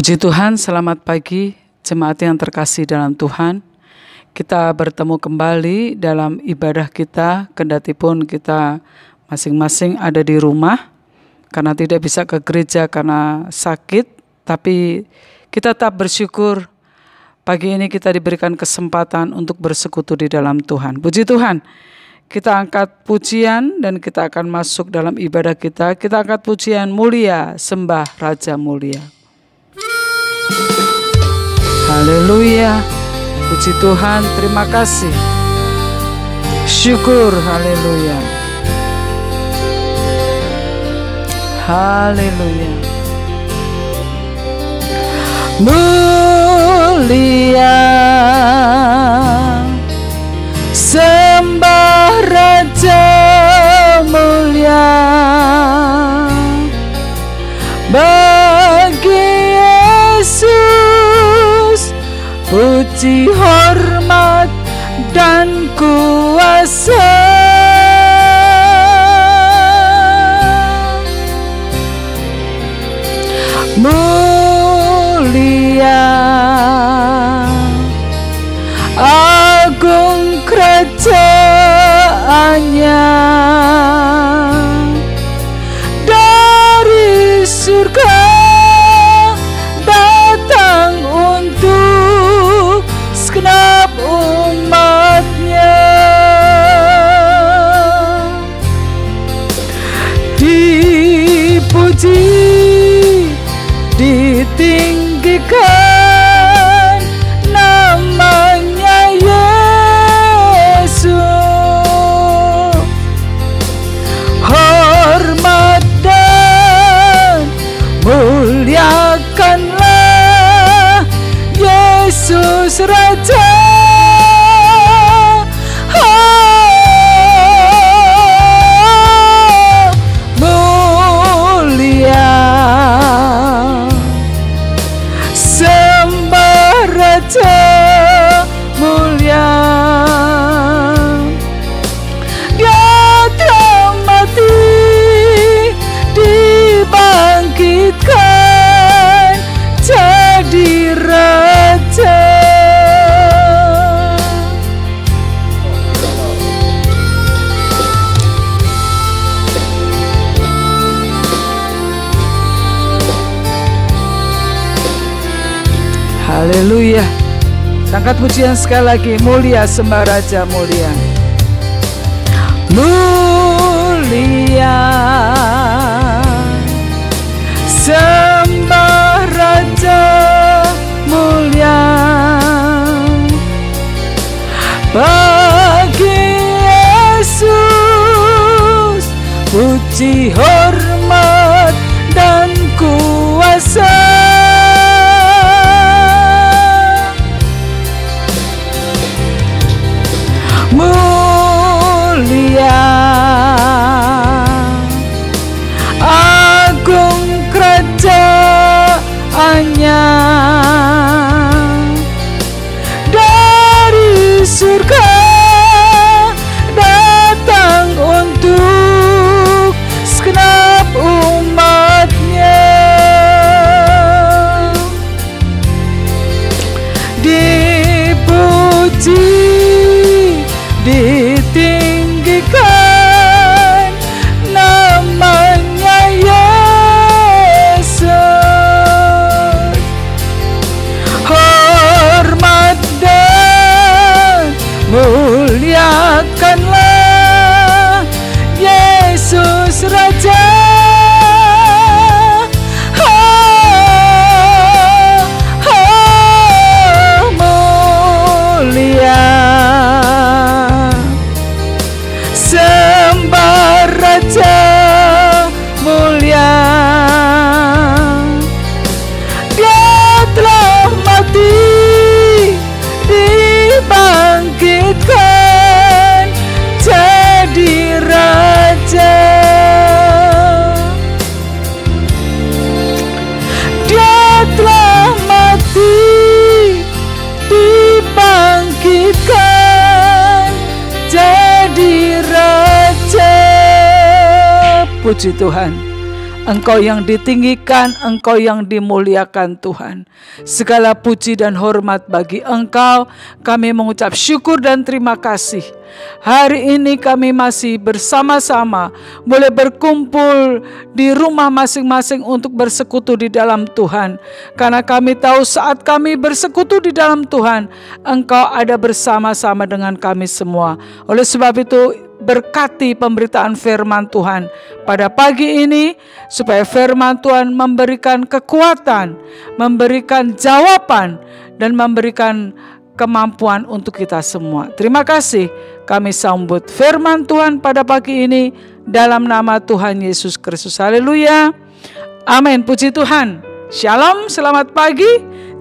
Puji Tuhan, selamat pagi jemaat yang terkasih dalam Tuhan. Kita bertemu kembali dalam ibadah kita, kendatipun kita masing-masing ada di rumah karena tidak bisa ke gereja karena sakit, tapi kita tetap bersyukur pagi ini kita diberikan kesempatan untuk bersekutu di dalam Tuhan. Puji Tuhan, kita angkat pujian dan kita akan masuk dalam ibadah kita. Kita angkat pujian mulia, sembah Raja mulia. Haleluya, puji Tuhan, terima kasih, syukur, haleluya, haleluya. Mulia, sembah Raja mulia, bagi Yesus puji, hormat, dan kuasa. Mulia, agung kerajaannya, dari surga datang untuk segenap umatnya. Dipuji, ditinggikan namanya Yesus. Hormat dan muliakanlah Yesus Raja. Mulia, sembah Raja mulia. Dia telah mati, dibangkitkan jadi Raja. Haleluya. Angkat pujian sekali lagi. Mulia, sembah Raja mulia. Mulia, sembah Raja mulia, bagi Yesus puji, hormat, dan kuasa. Mulia, agung kerajaannya, dari surga datang untuk segenap umatnya. Dipuji, ditinggikan namanya Yesus. Hormat dan muliakanlah Yesus Raja. Mulia, sembah Raja mulia. Dia telah mati, dibangkitkan jadi Raja. Dia telah mati, dibangkitkan jadi Raja. Puji Tuhan. Engkau yang ditinggikan, Engkau yang dimuliakan Tuhan. Segala puji dan hormat bagi Engkau. Kami mengucap syukur dan terima kasih. Hari ini kami masih bersama-sama boleh berkumpul di rumah masing-masing untuk bersekutu di dalam Tuhan. Karena kami tahu saat kami bersekutu di dalam Tuhan, Engkau ada bersama-sama dengan kami semua. Oleh sebab itu, berkati pemberitaan firman Tuhan pada pagi ini, supaya firman Tuhan memberikan kekuatan, memberikan jawaban, dan memberikan kemampuan untuk kita semua. Terima kasih, kami sambut firman Tuhan pada pagi ini dalam nama Tuhan Yesus Kristus. Haleluya. Amin. Puji Tuhan. Shalom, selamat pagi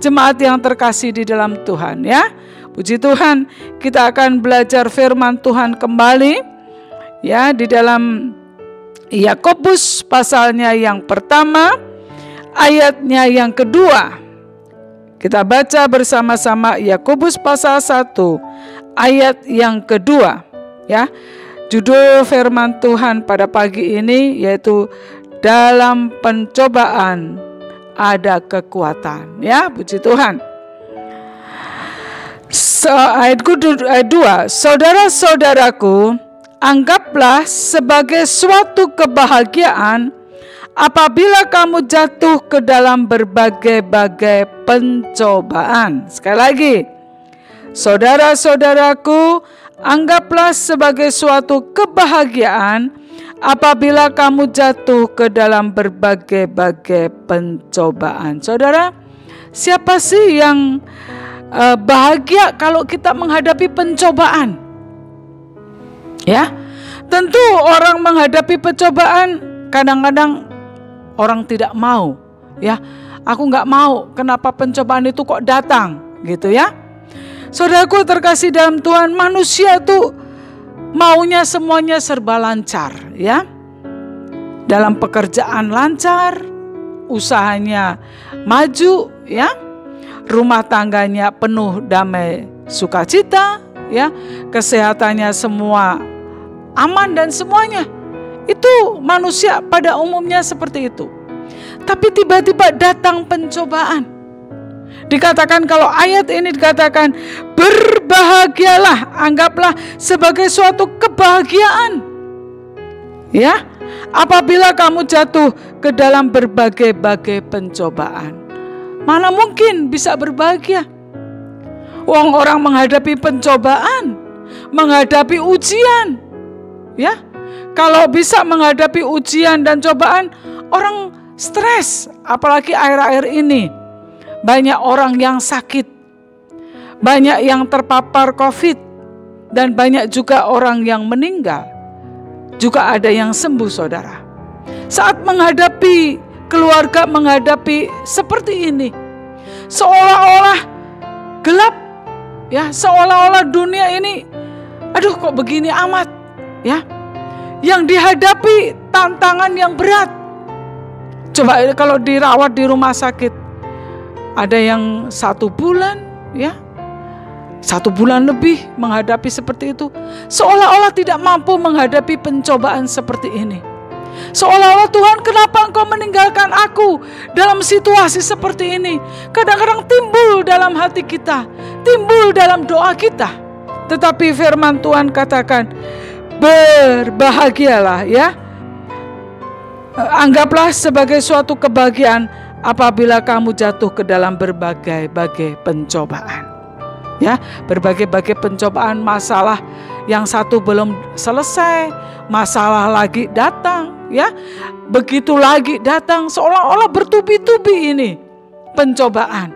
jemaat yang terkasih di dalam Tuhan ya. Puji Tuhan, kita akan belajar firman Tuhan kembali ya di dalam Yakobus pasalnya yang pertama, ayatnya yang kedua. Kita baca bersama-sama Yakobus pasal 1 ayat yang kedua ya. Judul firman Tuhan pada pagi ini yaitu dalam pencobaan ada kekuatan ya. Puji Tuhan. Ayat 2, saudara-saudaraku, anggaplah sebagai suatu kebahagiaan apabila kamu jatuh ke dalam berbagai-bagai pencobaan. Sekali lagi, saudara-saudaraku, anggaplah sebagai suatu kebahagiaan apabila kamu jatuh ke dalam berbagai-bagai pencobaan. Saudara, siapa sih yang bahagia kalau kita menghadapi pencobaan? Ya, tentu orang menghadapi pencobaan kadang-kadang orang tidak mau, ya. Aku nggak mau, kenapa pencobaan itu kok datang, gitu ya. Saudaraku terkasih dalam Tuhan, manusia tuh maunya semuanya serba lancar, ya. Dalam pekerjaan lancar, usahanya maju, ya. Rumah tangganya penuh damai sukacita, ya. Kesehatannya semua aman dan semuanya. Itu manusia pada umumnya seperti itu. Tapi tiba-tiba datang pencobaan. Dikatakan kalau ayat ini dikatakan berbahagialah, anggaplah sebagai suatu kebahagiaan. Ya, apabila kamu jatuh ke dalam berbagai-bagai pencobaan. Mana mungkin bisa berbahagia? Orang menghadapi pencobaan, menghadapi ujian. Ya. Kalau bisa menghadapi ujian dan cobaan, orang stres, apalagi akhir-akhir ini. Banyak orang yang sakit, banyak yang terpapar COVID, dan banyak juga orang yang meninggal. Juga ada yang sembuh, saudara. Saat menghadapi keluarga, menghadapi seperti ini, seolah-olah gelap, ya, seolah-olah dunia ini, aduh kok begini amat, ya. Yang dihadapi tantangan yang berat. Coba kalau dirawat di rumah sakit, ada yang 1 bulan, ya, 1 bulan lebih menghadapi seperti itu. Seolah-olah tidak mampu menghadapi pencobaan seperti ini. Seolah-olah Tuhan, kenapa Engkau meninggalkan aku dalam situasi seperti ini? Kadang-kadang timbul dalam hati kita, timbul dalam doa kita. Tetapi firman Tuhan katakan, berbahagialah, ya. Anggaplah sebagai suatu kebahagiaan apabila kamu jatuh ke dalam berbagai-bagai pencobaan. Ya, berbagai-bagai pencobaan, masalah yang satu belum selesai, masalah lagi datang, ya. Begitu lagi datang, seolah-olah bertubi-tubi ini pencobaan.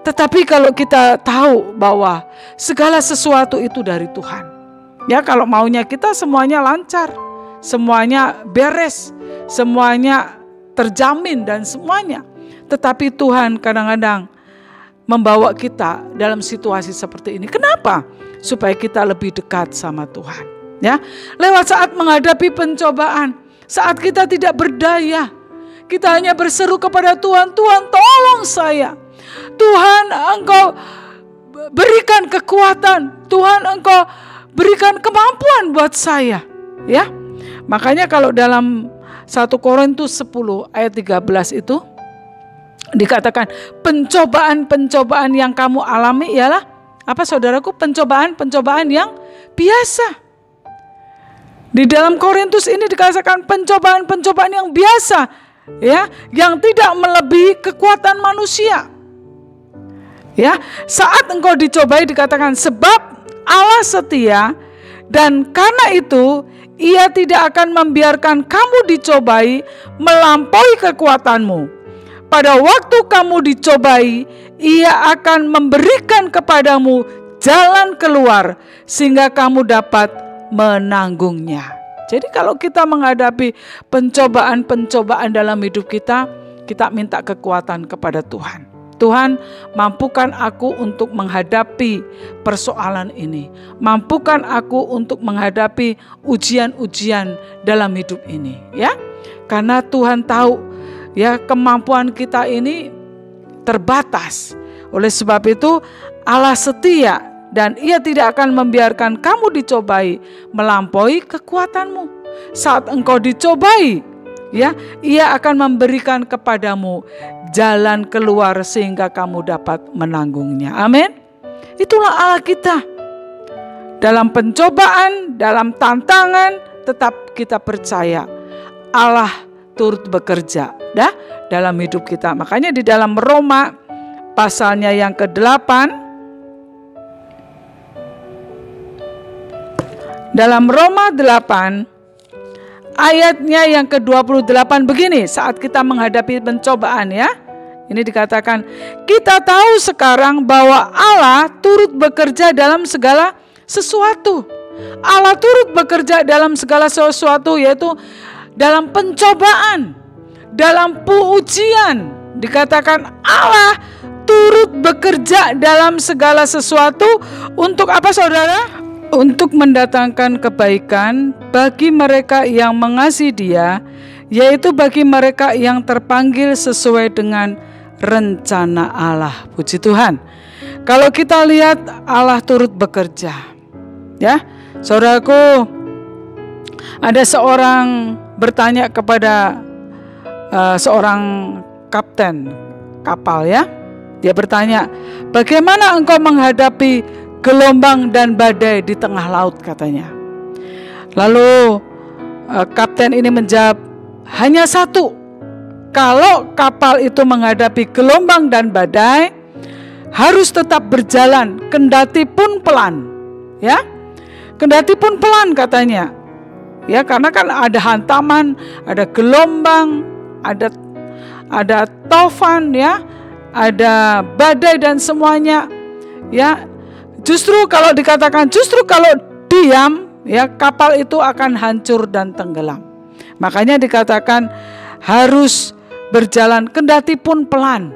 Tetapi kalau kita tahu bahwa segala sesuatu itu dari Tuhan. Ya, kalau maunya kita semuanya lancar, semuanya beres, semuanya terjamin dan semuanya. Tetapi Tuhan kadang-kadang membawa kita dalam situasi seperti ini. Kenapa? Supaya kita lebih dekat sama Tuhan. Ya, lewat saat menghadapi pencobaan, saat kita tidak berdaya, kita hanya berseru kepada Tuhan, Tuhan tolong saya. Tuhan Engkau berikan kekuatan, Tuhan Engkau berikan kemampuan buat saya, ya. Makanya kalau dalam 1 Korintus 10 ayat 13 itu dikatakan pencobaan-pencobaan yang kamu alami ialah apa saudaraku? Pencobaan-pencobaan yang biasa. Di dalam Korintus ini dikatakan pencobaan-pencobaan yang biasa, ya, yang tidak melebihi kekuatan manusia. Ya, saat engkau dicobai dikatakan sebab Allah setia dan karena itu Ia tidak akan membiarkan kamu dicobai melampaui kekuatanmu. Pada waktu kamu dicobai, Ia akan memberikan kepadamu jalan keluar sehingga kamu dapat menanggungnya. Jadi kalau kita menghadapi pencobaan-pencobaan dalam hidup kita, kita minta kekuatan kepada Tuhan. Tuhan, mampukan aku untuk menghadapi persoalan ini. Mampukan aku untuk menghadapi ujian-ujian dalam hidup ini, ya. Karena Tuhan tahu, ya, kemampuan kita ini terbatas. Oleh sebab itu, Allah setia dan Ia tidak akan membiarkan kamu dicobai melampaui kekuatanmu. Saat engkau dicobai, ya, Ia akan memberikan kepadamu jalan keluar sehingga kamu dapat menanggungnya. Amin. Itulah Allah kita. Dalam pencobaan, dalam tantangan, tetap kita percaya Allah turut bekerja dalam hidup kita. Makanya di dalam Roma pasalnya yang ke-8, dalam Roma 8 ayatnya yang ke-28 begini, saat kita menghadapi pencobaan, ya. Ini dikatakan, kita tahu sekarang bahwa Allah turut bekerja dalam segala sesuatu. Allah turut bekerja dalam segala sesuatu, yaitu dalam pencobaan, dalam ujian. Dikatakan Allah turut bekerja dalam segala sesuatu untuk apa saudara? Untuk mendatangkan kebaikan bagi mereka yang mengasihi Dia, yaitu bagi mereka yang terpanggil sesuai dengan rencana Allah. Puji Tuhan. Kalau kita lihat Allah turut bekerja, ya, saudaraku, ada seorang bertanya kepada seorang kapten kapal, ya. Dia bertanya, bagaimana engkau menghadapi gelombang dan badai di tengah laut, katanya. Lalu kapten ini menjawab, hanya satu. Kalau kapal itu menghadapi gelombang dan badai, harus tetap berjalan, kendati pun pelan, ya. Kendati pun pelan, katanya. Ya, karena kan ada hantaman, ada gelombang, ada taufan, ya, ada badai dan semuanya, ya. Justru kalau dikatakan, justru kalau diam, ya, kapal itu akan hancur dan tenggelam. Makanya dikatakan harus berjalan, kendati pun pelan,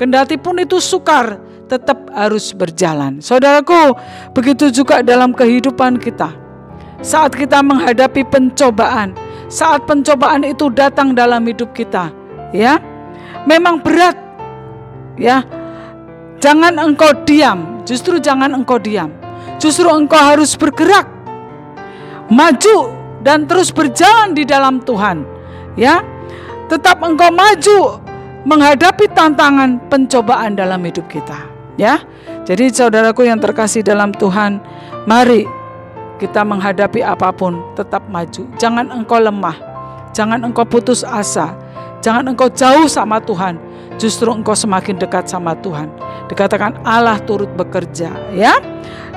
kendati pun itu sukar, tetap harus berjalan. Saudaraku, begitu juga dalam kehidupan kita. Saat kita menghadapi pencobaan, saat pencobaan itu datang dalam hidup kita, ya, memang berat, ya. Jangan engkau diam, justru jangan engkau diam. Justru engkau harus bergerak, maju dan terus berjalan di dalam Tuhan, ya. Tetap engkau maju menghadapi tantangan pencobaan dalam hidup kita, ya. Jadi saudaraku yang terkasih dalam Tuhan, mari kita menghadapi apapun tetap maju. Jangan engkau lemah, jangan engkau putus asa, jangan engkau jauh sama Tuhan. Justru engkau semakin dekat sama Tuhan. Dikatakan Allah turut bekerja, ya,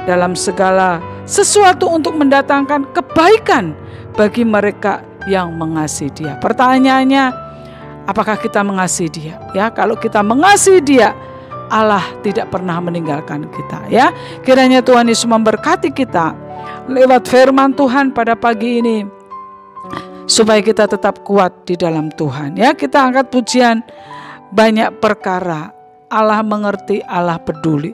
dalam segala sesuatu untuk mendatangkan kebaikan bagi mereka yang mengasihi Dia. Pertanyaannya, apakah kita mengasihi Dia? Ya, kalau kita mengasihi Dia, Allah tidak pernah meninggalkan kita, ya. Kiranya Tuhan Yesus memberkati kita lewat firman Tuhan pada pagi ini, supaya kita tetap kuat di dalam Tuhan, ya. Kita angkat pujian, banyak perkara Allah mengerti, Allah peduli.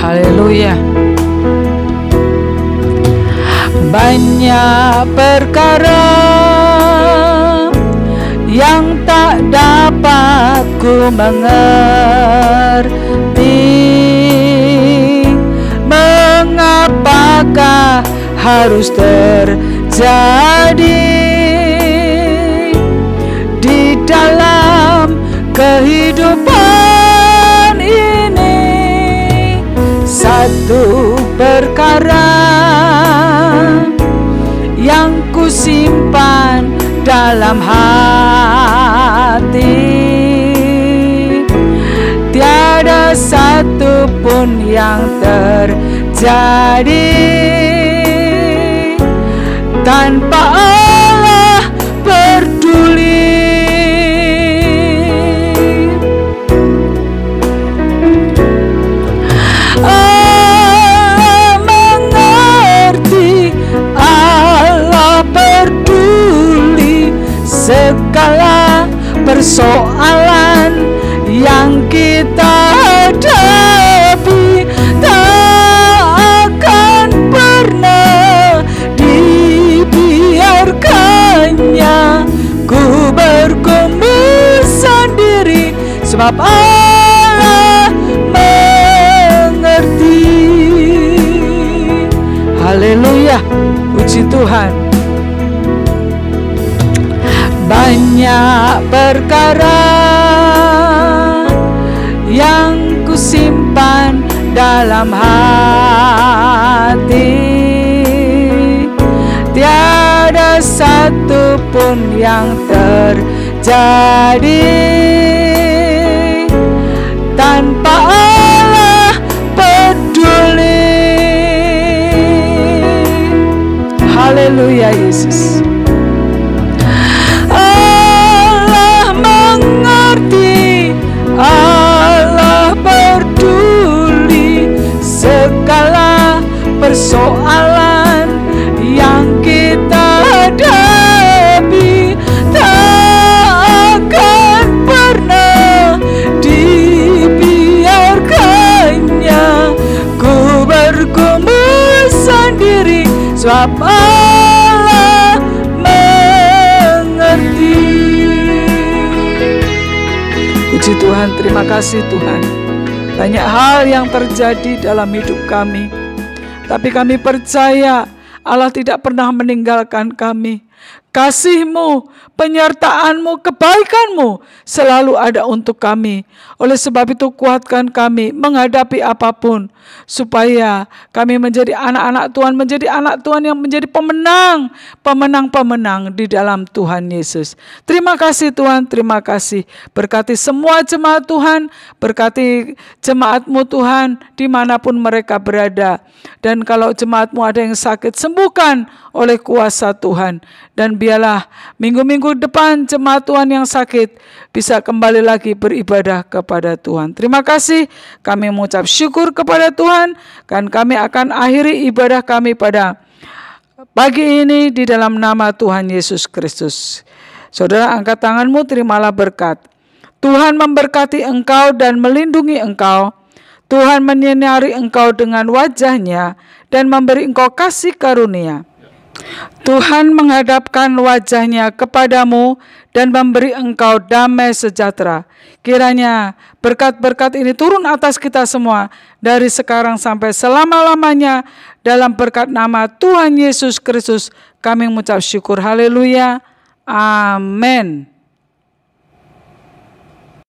Haleluya. Banyak perkara dapat ku mengerti mengapakah harus terjadi di dalam kehidupan ini. Satu perkara yang ku simpan dalam hati, tiada satu pun yang terjadi tanpa Allah peduli. Allah mengerti, Allah peduli segala persoalan yang kita hadapi. Tak akan pernah dibiarkannya ku bergumul sendiri, sebab Allah mengerti. Haleluya, puji Tuhan. Banyak perkara yang ku simpan dalam hati, tiada satu pun yang terjadi tanpa Allah peduli. Haleluya Yesus. Allah mengerti, Allah peduli segala persoalan yang kita hadapi. Tak akan pernah dibiarkannya ku bergumul sendiri, sebab Allah mengerti. Puji Tuhan, terima kasih Tuhan. Banyak hal yang terjadi dalam hidup kami, tapi kami percaya Allah tidak pernah meninggalkan kami. Kasih-Mu, penyertaan-Mu, kebaikan-Mu selalu ada untuk kami. Oleh sebab itu kuatkan kami menghadapi apapun, supaya kami menjadi anak-anak Tuhan, menjadi anak Tuhan yang menjadi pemenang di dalam Tuhan Yesus. Terima kasih Tuhan, terima kasih. Berkati semua jemaat Tuhan, berkati jemaat-Mu Tuhan dimanapun mereka berada. Dan kalau jemaat-Mu ada yang sakit, sembuhkan oleh kuasa Tuhan. Dan biarlah minggu-minggu depan jemaat Tuhan yang sakit bisa kembali lagi beribadah kepada Tuhan. Terima kasih, kami mengucap syukur kepada Tuhan, dan kami akan akhiri ibadah kami pada pagi ini di dalam nama Tuhan Yesus Kristus. Saudara, angkat tanganmu, terimalah berkat. Tuhan memberkati engkau dan melindungi engkau. Tuhan menyinari engkau dengan wajah-Nya dan memberi engkau kasih karunia. Tuhan menghadapkan wajah-Nya kepadamu dan memberi engkau damai sejahtera. Kiranya berkat-berkat ini turun atas kita semua dari sekarang sampai selama-lamanya. Dalam berkat nama Tuhan Yesus Kristus kami mengucap syukur. Haleluya. Amin.